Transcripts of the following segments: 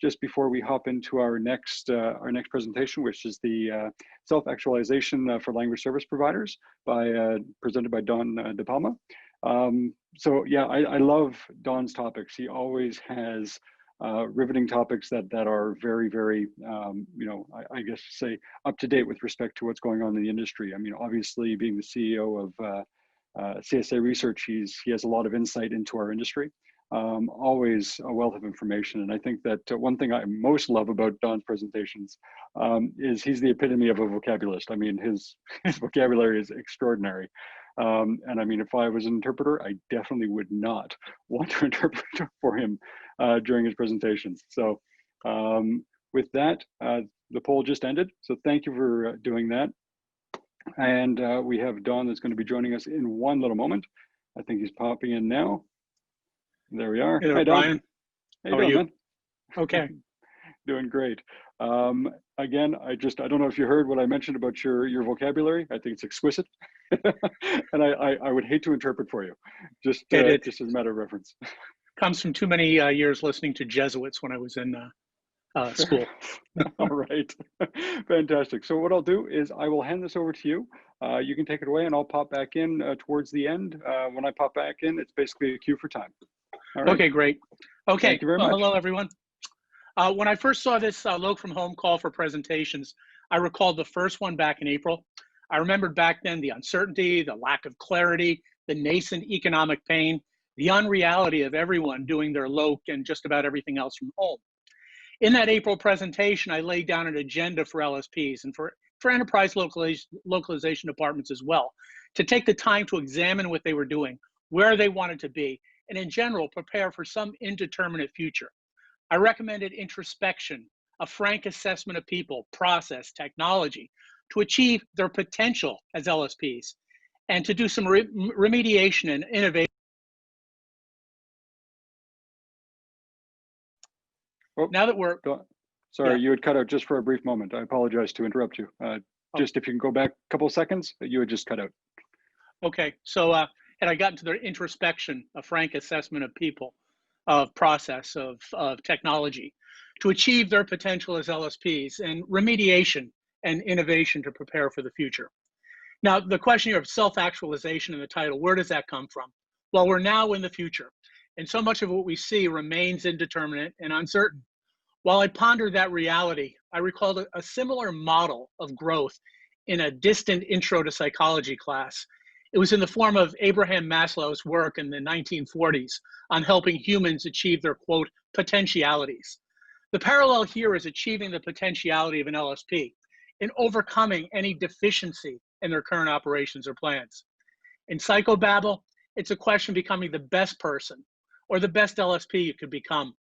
just before we hop into our next presentation, which is the self-actualization for language service providers presented by Don DePalma. So yeah, I love Don's topics. He always has riveting topics that are very, very, you know, I guess say up to date with respect to what's going on in the industry. I mean, obviously being the CEO of CSA Research, he has a lot of insight into our industry. Always a wealth of information. And I think that one thing I most love about Don's presentations is he's the epitome of a vocabulist. I mean, his vocabulary is extraordinary. And I mean, if I was an interpreter, I definitely would not want to interpret for him during his presentations. So with that, the poll just ended. So thank you for doing that. And we have Don that's going to be joining us in one little moment. I think he's popping in now. There we are. Hey there, Hi, Don. Bryan. How are you? Man? Okay. Doing great. Again, I don't know if you heard what I mentioned about your vocabulary. I think it's exquisite. And I would hate to interpret for you, just as a matter of reference. Comes from too many years listening to Jesuits when I was in school. All right. Fantastic. So what I'll do is I will hand this over to you. You can take it away and I'll pop back in towards the end. When I pop back in, it's basically a cue for time. All right. Okay, great. Okay, thank you very much. Hello everyone. When I first saw this Loc from Home call for presentations, I recalled the first one back in April. I remembered back then the uncertainty, the lack of clarity, the nascent economic pain, the unreality of everyone doing their Loc and just about everything else from home. In that April presentation, I laid down an agenda for LSPs and for enterprise localization departments as well, to take the time to examine what they were doing, where they wanted to be, and in general, prepare for some indeterminate future. I recommended introspection, a frank assessment of people, process, technology, to achieve their potential as LSPs, and to do some remediation and innovation. Oh, now that we're... Sorry, yeah. You had cut out just for a brief moment. I apologize to interrupt you. Just if you can go back a couple of seconds, you had just cut out. Okay, so had I gotten to the introspection, a frank assessment of people, of process, of technology, to achieve their potential as LSPs, and remediation and innovation to prepare for the future. Now, the question here of self-actualization in the title, where does that come from? Well, we're now in the future, and so much of what we see remains indeterminate and uncertain. While I pondered that reality, I recalled a similar model of growth in a distant intro to psychology class. It was in the form of Abraham Maslow's work in the 1940s on helping humans achieve their, quote, potentialities. The parallel here is achieving the potentiality of an LSP and overcoming any deficiency in their current operations or plans. In psychobabble, it's a question of becoming the best person or the best LSP you could become.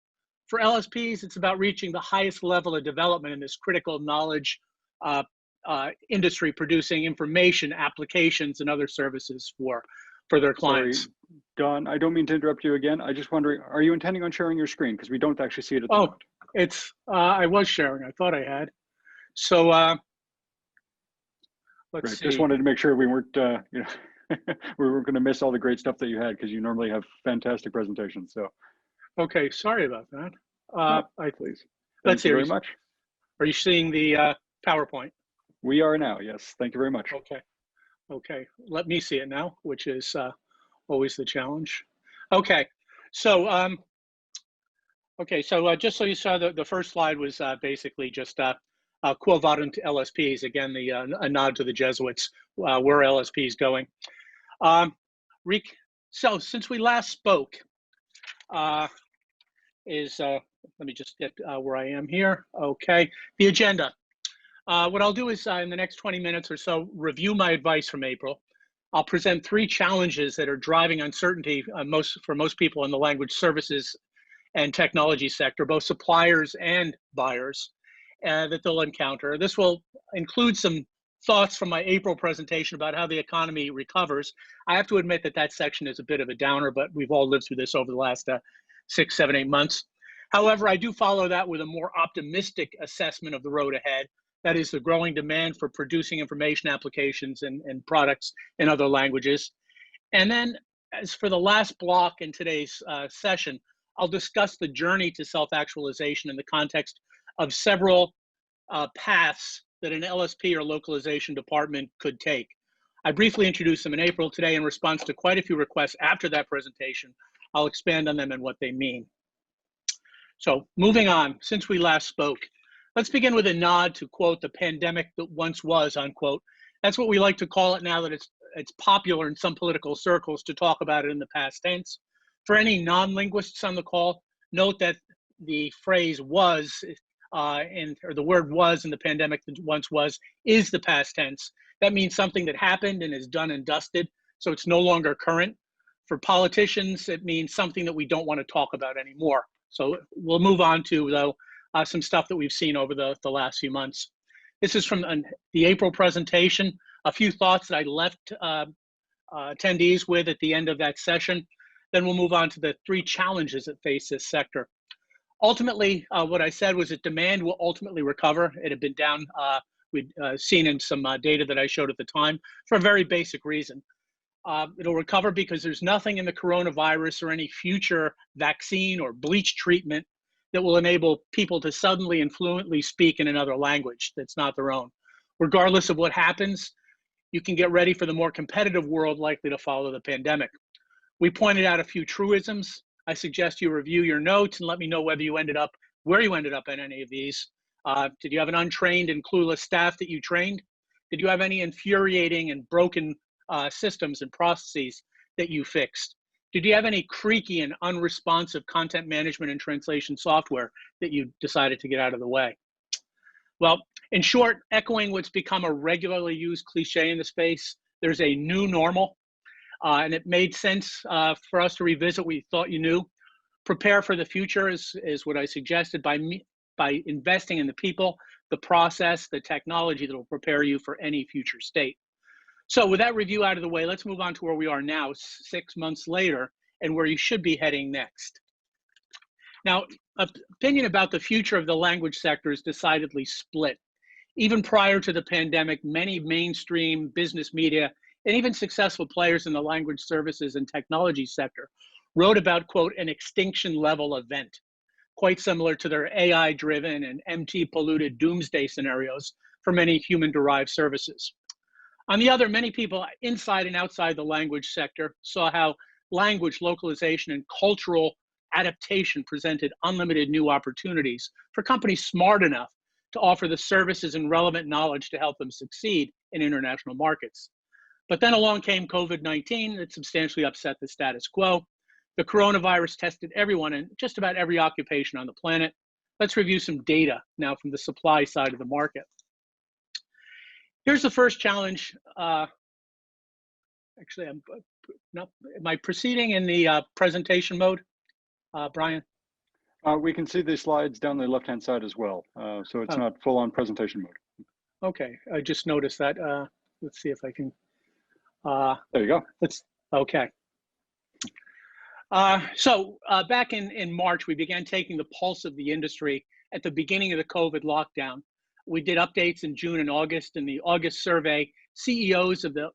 For LSPs, it's about reaching the highest level of development in this critical knowledge industry, producing information, applications, and other services for their clients. Sorry, Don, I don't mean to interrupt you again. I just wondering, are you intending on sharing your screen? Because we don't actually see it at the moment. It's, I was sharing. I thought I had. So let's see. Just wanted to make sure we weren't, you know, we weren't going to miss all the great stuff that you had, because you normally have fantastic presentations. So. Okay, sorry about that. Please. Let's see. Thank you very much. Are you seeing the PowerPoint? We are now, yes. Thank you very much. Okay. Let me see it now, which is always the challenge. Okay. So, just so you saw, the first slide was basically just quo vadam to LSPs. Again, a nod to the Jesuits. Where LSPs going? So since we last spoke, let me just get where I am here. Okay, the agenda. What I'll do is in the next 20 minutes or so, review my advice from April. I'll present 3 challenges that are driving uncertainty for most people in the language services and technology sector, both suppliers and buyers, that they'll encounter. This will include some thoughts from my April presentation about how the economy recovers. I have to admit that section is a bit of a downer, but we've all lived through this over the last 6, 7, 8 months. However, I do follow that with a more optimistic assessment of the road ahead. That is the growing demand for producing information applications and products in other languages. And then as for the last block in today's session, I'll discuss the journey to self-actualization in the context of several paths that an LSP or localization department could take. I briefly introduced them in April. Today, in response to quite a few requests after that presentation, I'll expand on them and what they mean. So moving on, since we last spoke, let's begin with a nod to, quote, the pandemic that once was, unquote. That's what we like to call it now that it's popular in some political circles to talk about it in the past tense. For any non-linguists on the call, note that the phrase was, or the word was in the pandemic that once was, is the past tense. That means something that happened and is done and dusted, so it's no longer current. For politicians, it means something that we don't want to talk about anymore. So we'll move on to, though, some stuff that we've seen over the last few months. This is from the April presentation, a few thoughts that I left attendees with at the end of that session. Then we'll move on to the 3 challenges that face this sector. Ultimately, what I said was that demand will ultimately recover. It had been down, we'd seen in some data that I showed at the time, for a very basic reason. It'll recover because there's nothing in the coronavirus or any future vaccine or bleach treatment that will enable people to suddenly and fluently speak in another language that's not their own. Regardless of what happens, you can get ready for the more competitive world likely to follow the pandemic. We pointed out a few truisms. I suggest you review your notes and let me know whether you ended up, where you ended up in any of these. Did you have an untrained and clueless staff that you trained? Did you have any infuriating and broken systems and processes that you fixed? Did you have any creaky and unresponsive content management and translation software that you decided to get out of the way? Well, in short, echoing what's become a regularly used cliche in the space, there's a new normal, and it made sense for us to revisit what we thought you knew. Prepare for the future is what I suggested by investing in the people, the process, the technology that will prepare you for any future state. So with that review out of the way, let's move on to where we are now, 6 months later, and where you should be heading next. Now, opinion about the future of the language sector is decidedly split. Even prior to the pandemic, many mainstream business media and even successful players in the language services and technology sector wrote about, quote, an extinction level event, quite similar to their AI-driven and MT-polluted doomsday scenarios for many human-derived services. On the other, many people inside and outside the language sector saw how language localization and cultural adaptation presented unlimited new opportunities for companies smart enough to offer the services and relevant knowledge to help them succeed in international markets. But then along came COVID-19 that substantially upset the status quo. The coronavirus tested everyone in just about every occupation on the planet. Let's review some data now from the supply side of the market. Here's the first challenge. Actually, am I proceeding in the presentation mode, Brian? We can see the slides down the left-hand side as well. So it's not full-on presentation mode. Okay, I just noticed that. Let's see if I can. There you go. Okay. So back in March, we began taking the pulse of the industry at the beginning of the COVID lockdown. We did updates in June and August. In the August survey, CEOs of the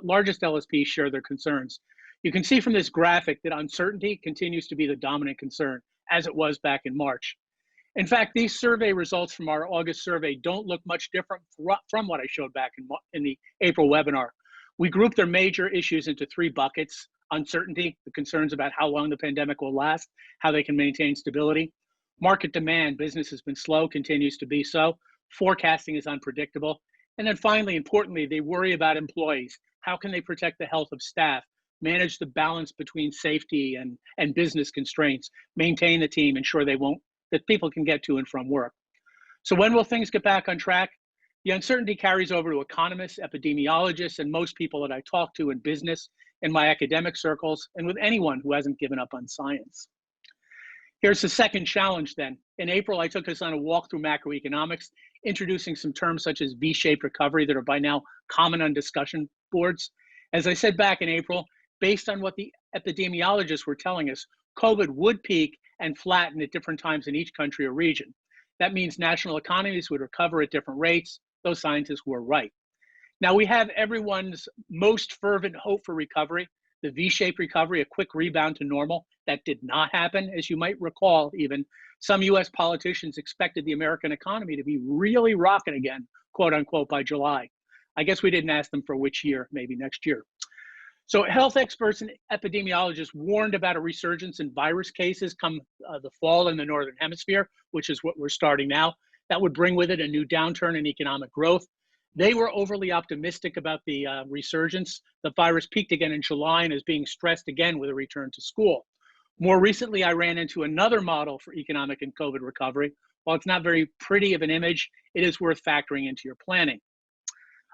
largest LSPs share their concerns. You can see from this graphic that uncertainty continues to be the dominant concern, as it was back in March. In fact, these survey results from our August survey don't look much different from what I showed back in the April webinar. We grouped their major issues into 3 buckets: uncertainty, the concerns about how long the pandemic will last, how they can maintain stability; market demand, business has been slow, continues to be so; forecasting is unpredictable; and then finally, importantly, they worry about employees. How can they protect the health of staff, manage the balance between safety and business constraints, maintain the team, ensure that people can get to and from work? So when will things get back on track? The uncertainty carries over to economists, epidemiologists, and most people that I talk to in business, in my academic circles, and with anyone who hasn't given up on science. Here's the second challenge then. In April, I took us on a walk through macroeconomics, introducing some terms such as V-shaped recovery that are by now common on discussion boards. As I said back in April, based on what the epidemiologists were telling us, COVID would peak and flatten at different times in each country or region. That means national economies would recover at different rates. Those scientists were right. Now we have everyone's most fervent hope for recovery, the V-shaped recovery, a quick rebound to normal. That did not happen. As you might recall, even some US politicians expected the American economy to be really rocking again, quote unquote, by July. I guess we didn't ask them for which year, maybe next year. So health experts and epidemiologists warned about a resurgence in virus cases come the fall in the Northern Hemisphere, which is what we're starting now. That would bring with it a new downturn in economic growth. They were overly optimistic about the resurgence. The virus peaked again in July and is being stressed again with a return to school. More recently, I ran into another model for economic and COVID recovery. While it's not very pretty of an image, it is worth factoring into your planning.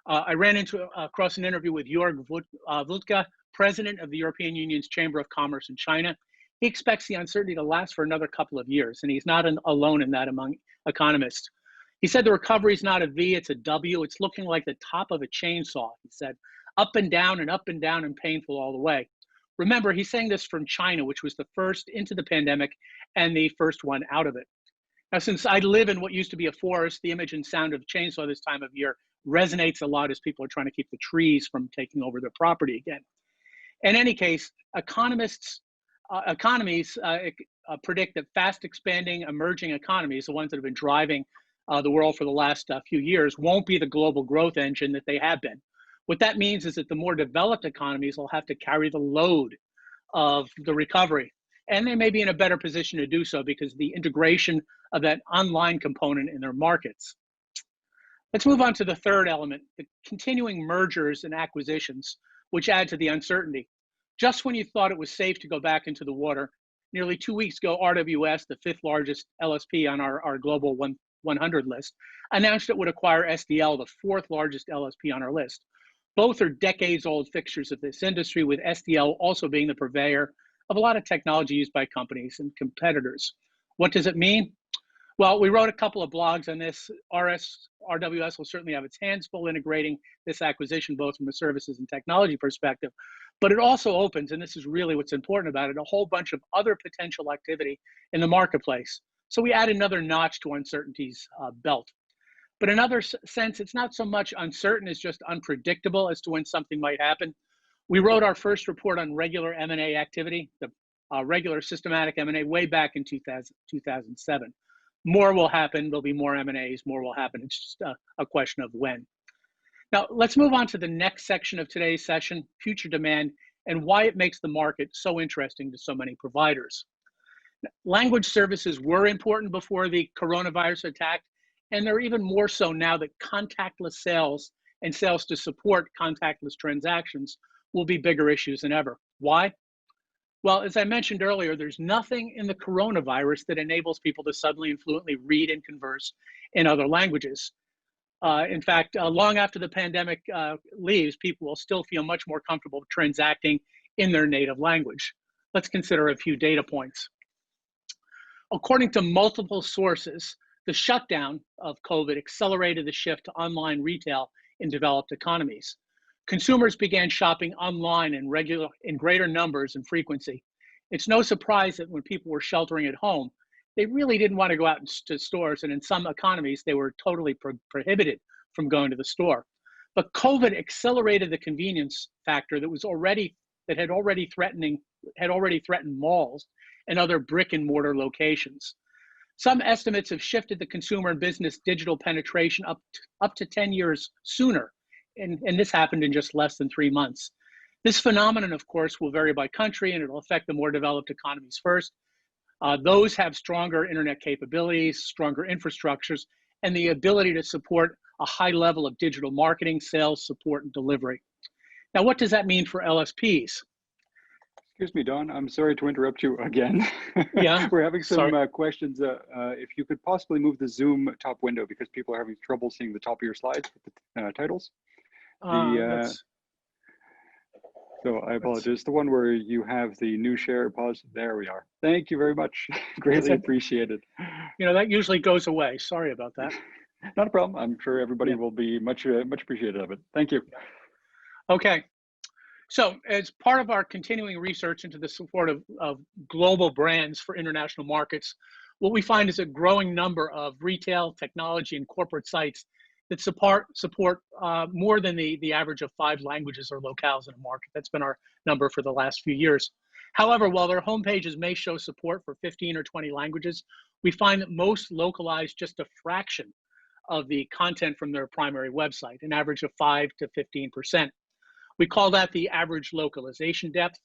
I ran across an interview with Jörg Wutke, president of the European Union's Chamber of Commerce in China. He expects the uncertainty to last for another couple of years, and he's not alone in that among economists. He said the recovery is not a V, it's a W. It's looking like the top of a chainsaw, he said, up and down and painful all the way. Remember, he's saying this from China, which was the first into the pandemic and the first one out of it. Now, since I live in what used to be a forest, the image and sound of chainsaw this time of year resonates a lot as people are trying to keep the trees from taking over their property again. In any case, economies predict that fast expanding emerging economies, the ones that have been driving the world for the last few years, won't be the global growth engine that they have been. What that means is that the more developed economies will have to carry the load of the recovery. And they may be in a better position to do so because of the integration of that online component in their markets. Let's move on to the third element, the continuing mergers and acquisitions, which add to the uncertainty. Just when you thought it was safe to go back into the water, nearly 2 weeks ago, RWS, the fifth largest LSP on our global 100 list, announced it would acquire SDL, the fourth largest LSP on our list. Both are decades-old fixtures of this industry, with SDL also being the purveyor of a lot of technology used by companies and competitors. What does it mean? Well, we wrote a couple of blogs on this. RWS will certainly have its hands full integrating this acquisition, both from a services and technology perspective, but it also opens, and this is really what's important about it, a whole bunch of other potential activity in the marketplace. So we add another notch to uncertainty's belt. But in another sense, it's not so much uncertain as just unpredictable as to when something might happen. We wrote our first report on regular M&A activity, the regular systematic M&A, way back in 2007. More will happen. There'll be more M&As. More will happen. It's just a question of when. Now, let's move on to the next section of today's session, future demand, and why it makes the market so interesting to so many providers. Language services were important before the coronavirus attack, and they're even more so now that contactless sales and sales to support contactless transactions will be bigger issues than ever. Why? Well, as I mentioned earlier, there's nothing in the coronavirus that enables people to suddenly and fluently read and converse in other languages. In fact, long after the pandemic leaves, people will still feel much more comfortable transacting in their native language. Let's consider a few data points. According to multiple sources, the shutdown of COVID accelerated the shift to online retail in developed economies. Consumers began shopping online in greater numbers and frequency. It's no surprise that when people were sheltering at home, they really didn't want to go out to stores, and in some economies, they were totally prohibited from going to the store. But COVID accelerated the convenience factor that had already threatened malls and other brick and mortar locations. Some estimates have shifted the consumer and business digital penetration up to 10 years sooner. And this happened in just less than 3 months. This phenomenon, of course, will vary by country, and it'll affect the more developed economies first. Those have stronger internet capabilities, stronger infrastructures, and the ability to support a high level of digital marketing, sales, support, and delivery. Now, what does that mean for LSPs? Excuse me, Don, I'm sorry to interrupt you again. Yeah, We're having some sorry. questions. If you could possibly move the Zoom top window because people are having trouble seeing the top of your slides with the titles. So I apologize. The one where you have the new share pause. There we are. Thank you very much. Greatly appreciated. You know, that usually goes away. Sorry about that. Not a problem. I'm sure everybody will be much appreciative of it. Thank you. Okay. So as part of our continuing research into the support of global brands for international markets, what we find is a growing number of retail, technology, and corporate sites that support more than the average of 5 languages or locales in a market. That's been our number for the last few years. However, while their homepages may show support for 15 or 20 languages, we find that most localize just a fraction of the content from their primary website, an average of 5 to 15%. We call that the average localization depth.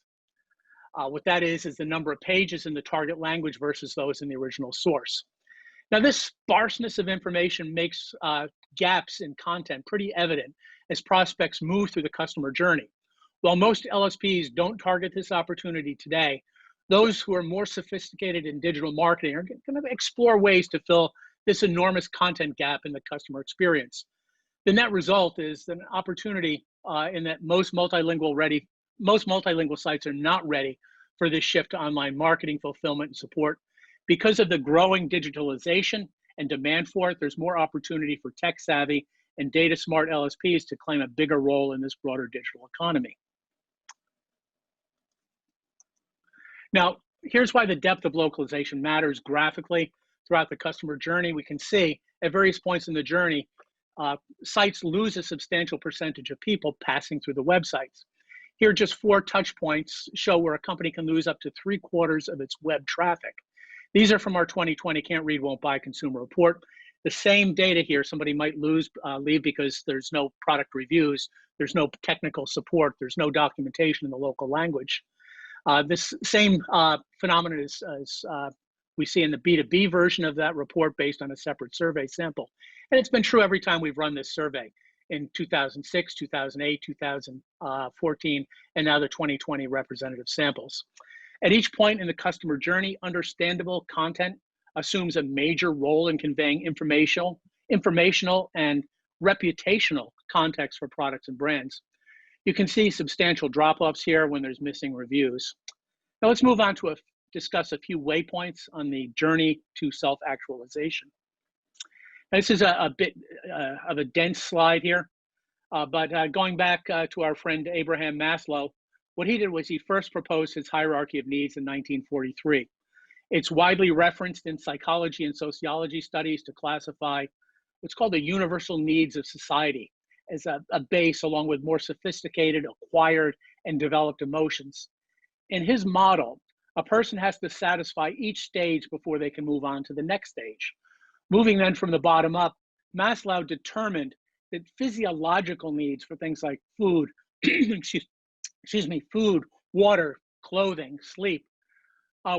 What that is the number of pages in the target language versus those in the original source. Now, this sparseness of information makes gaps in content pretty evident as prospects move through the customer journey. While most LSPs don't target this opportunity today, those who are more sophisticated in digital marketing are going to explore ways to fill this enormous content gap in the customer experience. The net result is an opportunity in that most multilingual sites are not ready for this shift to online marketing, fulfillment, and support. Because of the growing digitalization and demand for it, there's more opportunity for tech-savvy and data-smart LSPs to claim a bigger role in this broader digital economy. Now, here's why the depth of localization matters graphically throughout the customer journey. We can see at various points in the journey, sites lose a substantial percentage of people passing through the websites. Here, just 4 touch points show where a company can lose up to 3/4 of its web traffic. These are from our 2020 Can't Read, Won't Buy consumer report. The same data here, somebody might leave because there's no product reviews, there's no technical support, there's no documentation in the local language. This same phenomenon is we see in the B2B version of that report based on a separate survey sample. And it's been true every time we've run this survey in 2006, 2008, 2014, and now the 2020 representative samples. At each point in the customer journey, understandable content assumes a major role in conveying informational and reputational context for products and brands. You can see substantial drop-offs here when there's missing reviews. Now let's move on to discuss a few waypoints on the journey to self-actualization. This is a bit of a dense slide here, but going back to our friend Abraham Maslow, what he did was he first proposed his hierarchy of needs in 1943. It's widely referenced in psychology and sociology studies to classify what's called the universal needs of society as a base, along with more sophisticated, acquired, and developed emotions. In his model, a person has to satisfy each stage before they can move on to the next stage. Moving then from the bottom up, Maslow determined that physiological needs for things like food, food, water, clothing, sleep,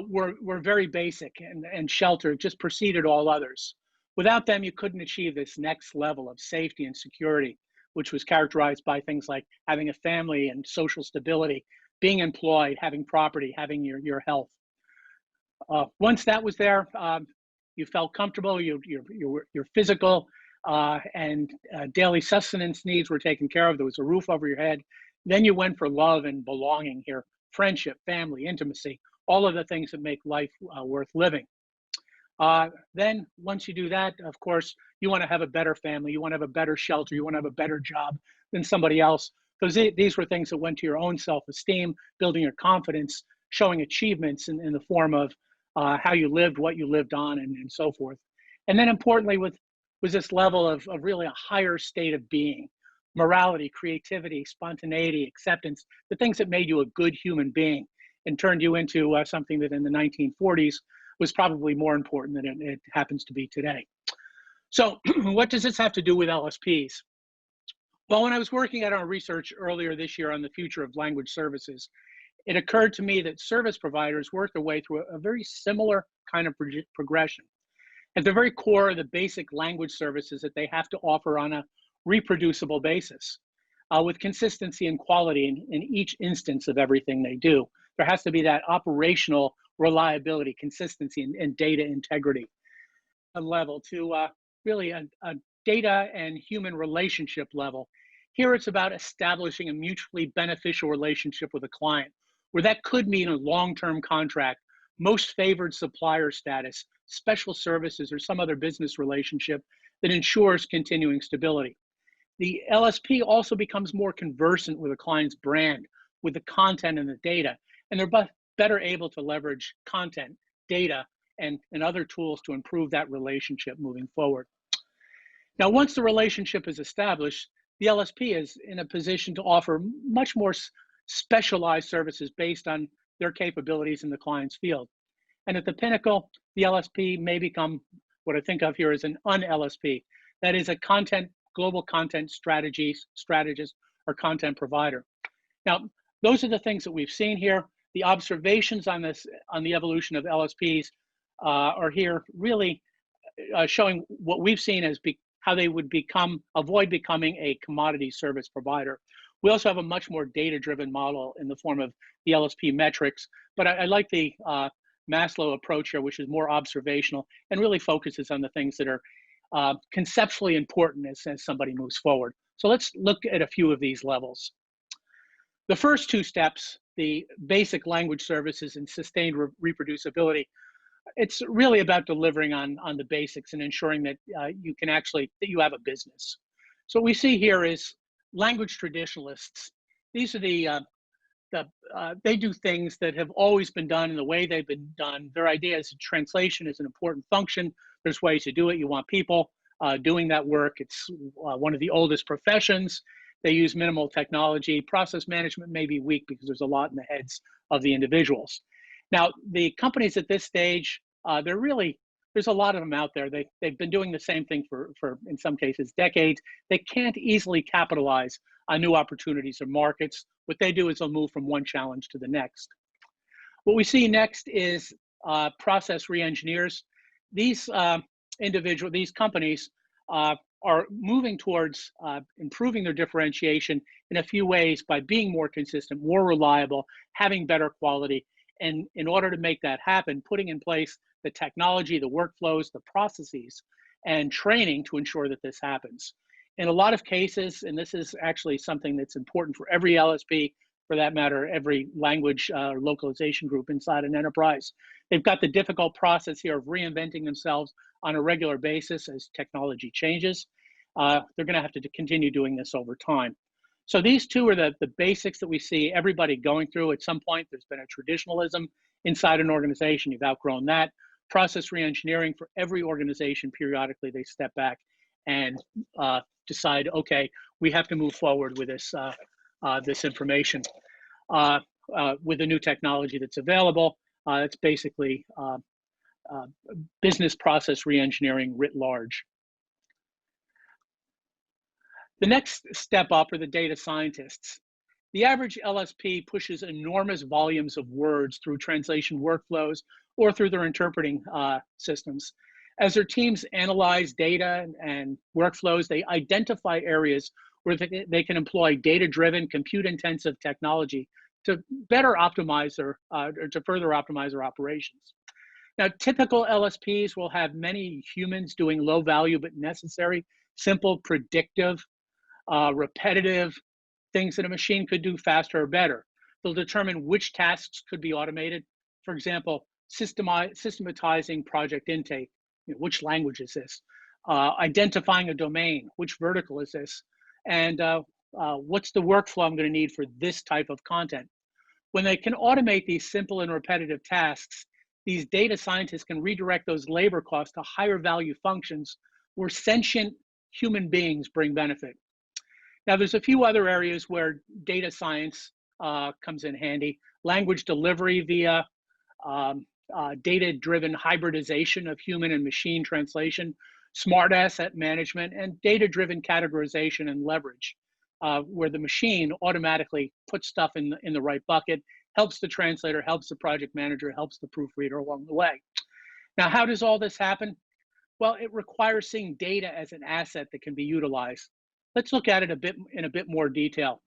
were very basic, and shelter just preceded all others. Without them, you couldn't achieve this next level of safety and security, which was characterized by things like having a family and social stability, being employed, having property, having your health. Once that was there, you felt comfortable, your physical and daily sustenance needs were taken care of. There was a roof over your head. Then you went for love and belonging here, friendship, family, intimacy, all of the things that make life worth living. Then once you do that, of course, you want to have a better family, you want to have a better shelter, you want to have a better job than somebody else. Because these were things that went to your own self-esteem, building your confidence, showing achievements in the form of how you lived, what you lived on, and so forth. And then importantly, was this level of really a higher state of being, morality, creativity, spontaneity, acceptance, the things that made you a good human being and turned you into something that in the 1940s was probably more important than it happens to be today. So what does this have to do with LSPs? Well, when I was working at our research earlier this year on the future of language services, it occurred to me that service providers work their way through a very similar kind of progression. At the very core of the basic language services that they have to offer on a reproducible basis, with consistency and quality in each instance of everything they do. There has to be that operational reliability, consistency, and data integrity level to really a data and human relationship level. Here it's about establishing a mutually beneficial relationship with a client, where that could mean a long-term contract, most favored supplier status, special services, or some other business relationship that ensures continuing stability. The LSP also becomes more conversant with a client's brand, with the content and the data, and they're better able to leverage content, data, and other tools to improve that relationship moving forward. Now, once the relationship is established, the LSP is in a position to offer much more specialized services based on their capabilities in the client's field. And at the pinnacle, the LSP may become what I think of here as an un-LSP. That is a global content strategist, or content provider. Now, those are the things that we've seen here. The observations on the evolution of LSPs are here, really showing what we've seen as how they would avoid becoming a commodity service provider. We also have a much more data-driven model in the form of the LSP metrics, but I like the Maslow approach here, which is more observational and really focuses on the things that are conceptually important as somebody moves forward. So let's look at a few of these levels. The first two steps, the basic language services and sustained reproducibility, it's really about delivering on the basics and ensuring that that you have a business. So what we see here is language traditionalists. These are they do things that have always been done in the way they've been done. Their idea is that translation is an important function. There's ways to do it. You want people doing that work. It's one of the oldest professions. They use minimal technology. Process management may be weak because there's a lot in the heads of the individuals. Now, the companies at this stage, there's a lot of them out there. They've been doing the same thing for, in some cases, decades. They can't easily capitalize on new opportunities or markets. What they do is they'll move from one challenge to the next. What we see next is process re-engineers. These companies are moving towards improving their differentiation in a few ways by being more consistent, more reliable, having better quality. And in order to make that happen, putting in place the technology, the workflows, the processes, and training to ensure that this happens. In a lot of cases, and this is actually something that's important for every LSP, for that matter, every language localization group inside an enterprise, they've got the difficult process here of reinventing themselves on a regular basis as technology changes. They're going to have to continue doing this over time. So these two are the basics that we see everybody going through at some point. There's been a traditionalism inside an organization. You've outgrown that. Process reengineering for every organization, periodically they step back and decide, okay, we have to move forward with this information with the new technology that's available. It's basically business process reengineering writ large. The next step up are the data scientists. The average LSP pushes enormous volumes of words through translation workflows or through their interpreting systems. As their teams analyze data and workflows, they identify areas where they can employ data-driven, compute-intensive technology to better optimize or to further optimize their operations. Now, typical LSPs will have many humans doing low value but necessary, simple, predictive, repetitive things that a machine could do faster or better. They'll determine which tasks could be automated. For example, systematizing project intake. Which language is this? Identifying a domain. Which vertical is this? And what's the workflow I'm going to need for this type of content? When they can automate these simple and repetitive tasks, these data scientists can redirect those labor costs to higher value functions where sentient human beings bring benefit. Now, there's a few other areas where data science comes in handy. Language delivery via data-driven hybridization of human and machine translation, smart asset management, and data-driven categorization and leverage, where the machine automatically puts stuff in the right bucket, helps the translator, helps the project manager, helps the proofreader along the way. Now, how does all this happen? Well, it requires seeing data as an asset that can be utilized. Let's look at it in a bit more detail.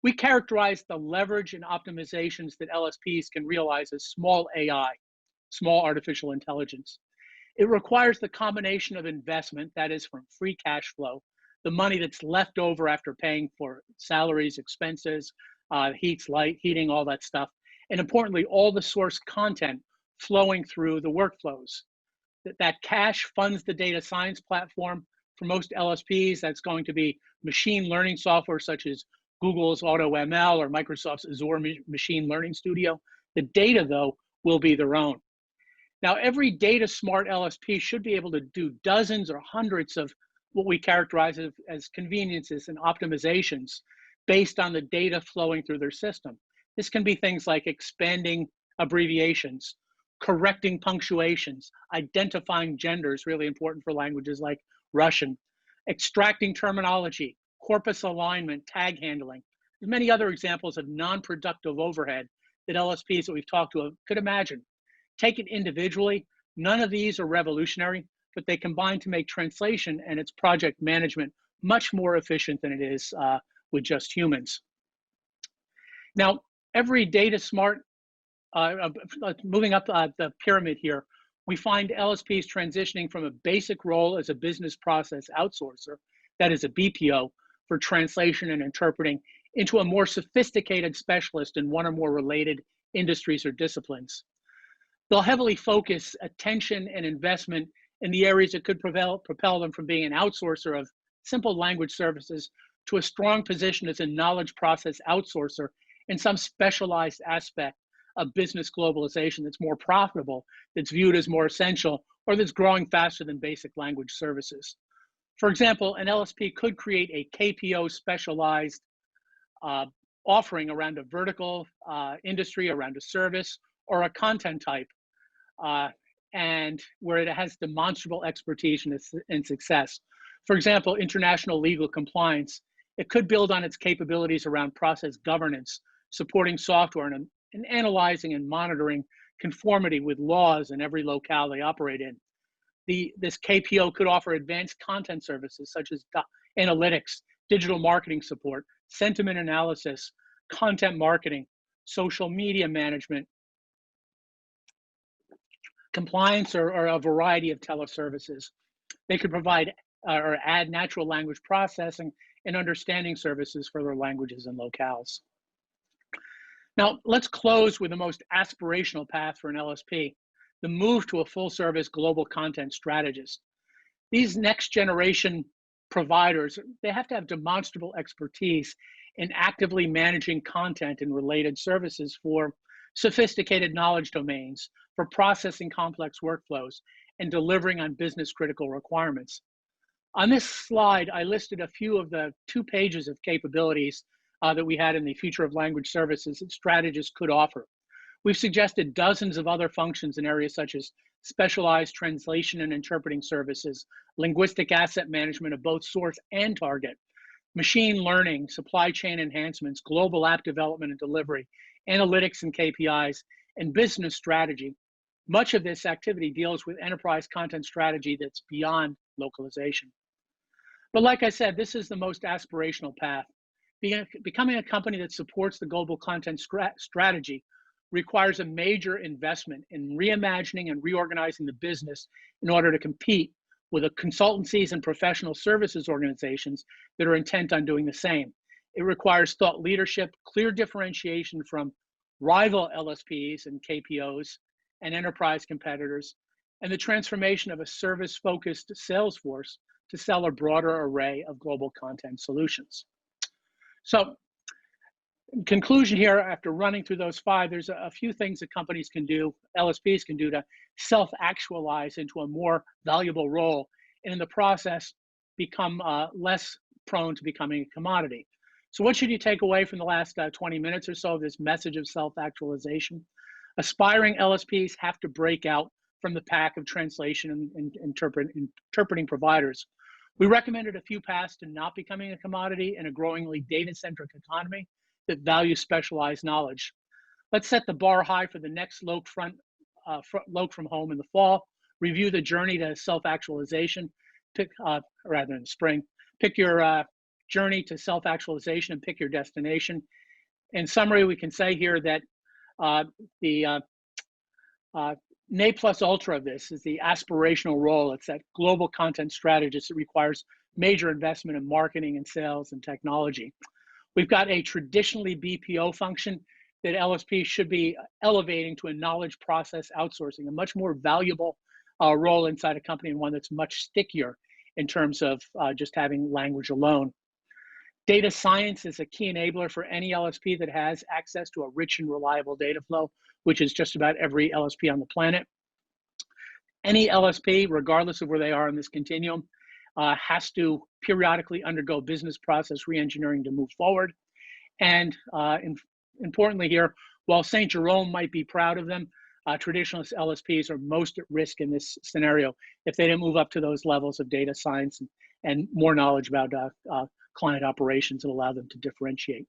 We characterize the leverage and optimizations that LSPs can realize as small AI, small artificial intelligence. It requires the combination of investment, that is from free cash flow, the money that's left over after paying for salaries, expenses, heating, all that stuff, and importantly, all the source content flowing through the workflows. That cash funds the data science platform. For most LSPs, that's going to be machine learning software such as Google's AutoML or Microsoft's Azure Machine Learning Studio. The data, though, will be their own. Now, every data smart LSP should be able to do dozens or hundreds of what we characterize as conveniences and optimizations based on the data flowing through their system. This can be things like expanding abbreviations, correcting punctuations, identifying genders, really important for languages like Russian, extracting terminology, corpus alignment, tag handling. There's many other examples of non-productive overhead that LSPs that we've talked to could imagine. Taken individually, none of these are revolutionary, but they combine to make translation and its project management much more efficient than it is with just humans. Now, every data smart, moving up the pyramid here, we find LSPs transitioning from a basic role as a business process outsourcer, that is a BPO, for translation and interpreting, into a more sophisticated specialist in one or more related industries or disciplines. They'll heavily focus attention and investment in the areas that could propel them from being an outsourcer of simple language services to a strong position as a knowledge process outsourcer in some specialized aspect of business globalization that's more profitable, that's viewed as more essential, or that's growing faster than basic language services. For example, an LSP could create a KPO specialized offering around a vertical industry, around a service, or a content type, and where it has demonstrable expertise and success. For example, international legal compliance. It could build on its capabilities around process governance, supporting software and analyzing and monitoring conformity with laws in every locale they operate in. This KPO could offer advanced content services such as analytics, digital marketing support, sentiment analysis, content marketing, social media management, compliance, or a variety of teleservices. They could provide or add natural language processing and understanding services for their languages and locales. Now, let's close with the most aspirational path for an LSP, the move to a full-service global content strategist. These next-generation providers, they have to have demonstrable expertise in actively managing content and related services for sophisticated knowledge domains, for processing complex workflows, and delivering on business-critical requirements. On this slide, I listed a few of the 2 pages of capabilities that we had in the Future of Language Services that Strategist could offer. We've suggested dozens of other functions in areas such as specialized translation and interpreting services, linguistic asset management of both source and target, machine learning, supply chain enhancements, global app development and delivery, analytics and KPIs, and business strategy. Much of this activity deals with enterprise content strategy that's beyond localization. But like I said, this is the most aspirational path. Becoming a company that supports the global content strategy requires a major investment in reimagining and reorganizing the business in order to compete with the consultancies and professional services organizations that are intent on doing the same. It requires thought leadership, clear differentiation from rival LSPs and KPOs and enterprise competitors, and the transformation of a service-focused sales force to sell a broader array of global content solutions. So, in conclusion here, after running through those 5, there's a few things that companies can do, LSPs can do, to self-actualize into a more valuable role, and in the process, become less prone to becoming a commodity. So what should you take away from the last 20 minutes or so of this message of self-actualization? Aspiring LSPs have to break out from the pack of translation and interpreting providers. We recommended a few paths to not becoming a commodity in a growingly data-centric economy that values specialized knowledge. Let's set the bar high for the next Loc from home in the fall. Review the journey to self-actualization, rather in the spring. Pick your journey to self-actualization and pick your destination. In summary, we can say here that the ne plus ultra of this is the aspirational role. It's that global content strategist that requires major investment in marketing and sales and technology. We've got a traditionally BPO function that LSP should be elevating to a knowledge process outsourcing, a much more valuable role inside a company, and one that's much stickier in terms of just having language alone. Data science is a key enabler for any LSP that has access to a rich and reliable data flow, which is just about every LSP on the planet. Any LSP, regardless of where they are in this continuum, has to periodically undergo business process reengineering to move forward. And importantly here, while St. Jerome might be proud of them, traditionalist LSPs are most at risk in this scenario if they didn't move up to those levels of data science and more knowledge about client operations that allow them to differentiate.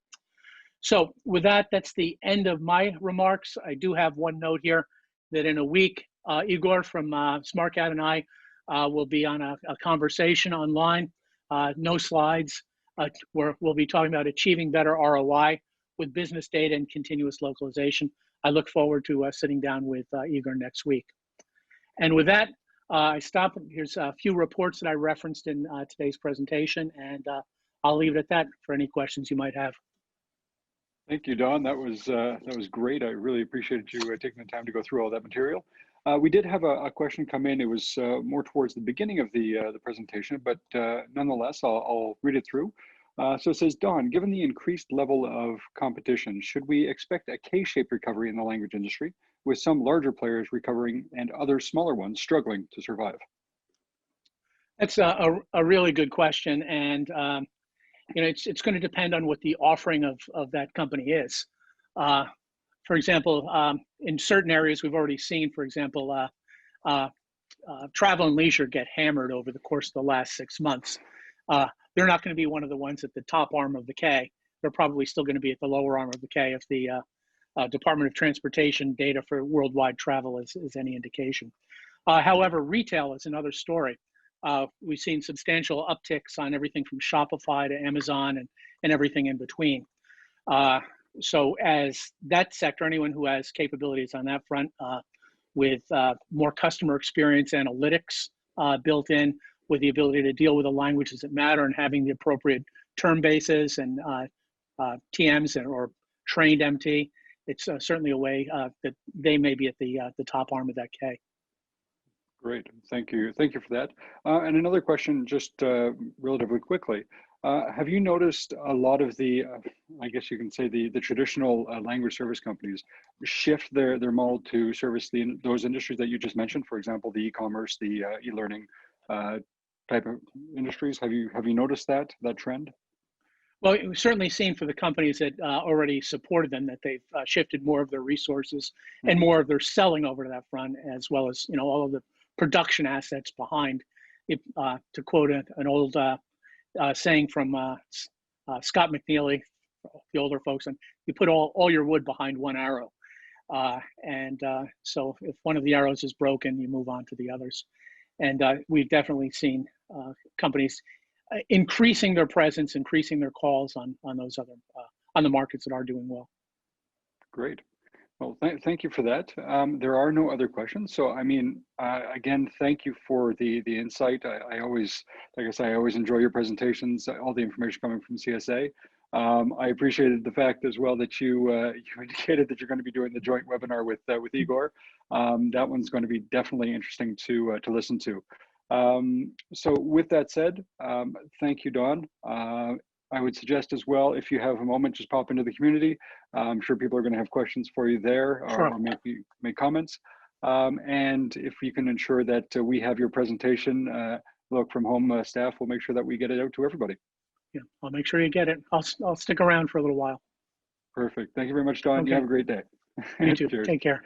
So with that, that's the end of my remarks. I do have one note here that in a week, Igor from Smartcat and I will be on a conversation online, no slides, where we'll be talking about achieving better ROI with business data and continuous localization. I look forward to sitting down with Igor next week. And with that, I stop. Here's a few reports that I referenced in today's presentation, and I'll leave it at that for any questions you might have. Thank you, Don. That was great. I really appreciated you taking the time to go through all that material. We did have a question come in. It was more towards the beginning of the presentation, but nonetheless, I'll read it through. So it says, Don, given the increased level of competition, should we expect a K-shaped recovery in the language industry, with some larger players recovering and other smaller ones struggling to survive? That's a really good question, and you know, it's going to depend on what the offering of that company is. For example, in certain areas we've already seen, for example, travel and leisure get hammered over the course of the last 6 months. They're not going to be one of the ones at the top arm of the K. They're probably still going to be at the lower arm of the K if the Department of Transportation data for worldwide travel is any indication. However, retail is another story. We've seen substantial upticks on everything from Shopify to Amazon and everything in between. So as that sector, anyone who has capabilities on that front with more customer experience analytics built in, with the ability to deal with the languages that matter and having the appropriate term bases and TMs or trained MT, it's certainly a way that they may be at the top arm of that K. Great, thank you for that. And another question, just relatively quickly. Have you noticed a lot of the, I guess you can say the traditional language service companies shift their model to service those industries that you just mentioned? For example, the e-commerce, the e-learning type of industries. Have you noticed that trend? Well, we've certainly seen for the companies that already supported them that they've shifted more of their resources and more of their selling over to that front, as well as all of the production assets behind it. To quote an old saying from Scott McNeely, the older folks, and you put all your wood behind one arrow. So if one of the arrows is broken, you move on to the others. And we've definitely seen companies increasing their presence, increasing their calls on those other on the markets that are doing well. Great. Well, thank you for that. There are no other questions. So, I mean, again, thank you for the insight. I always, like I say, I always enjoy your presentations, all the information coming from CSA. I appreciated the fact as well that you indicated that you're going to be doing the joint webinar with Igor. That one's going to be definitely interesting to listen to. So with that said, thank you, Don. I would suggest as well, if you have a moment, just pop into the community. I'm sure people are going to have questions for you there, or make comments. And if you can ensure that we have your presentation, look, from home staff, we'll make sure that we get it out to everybody. Yeah, I'll make sure you get it. I'll stick around for a little while. Perfect. Thank you very much, Don. Okay. You have a great day. You too. Take care.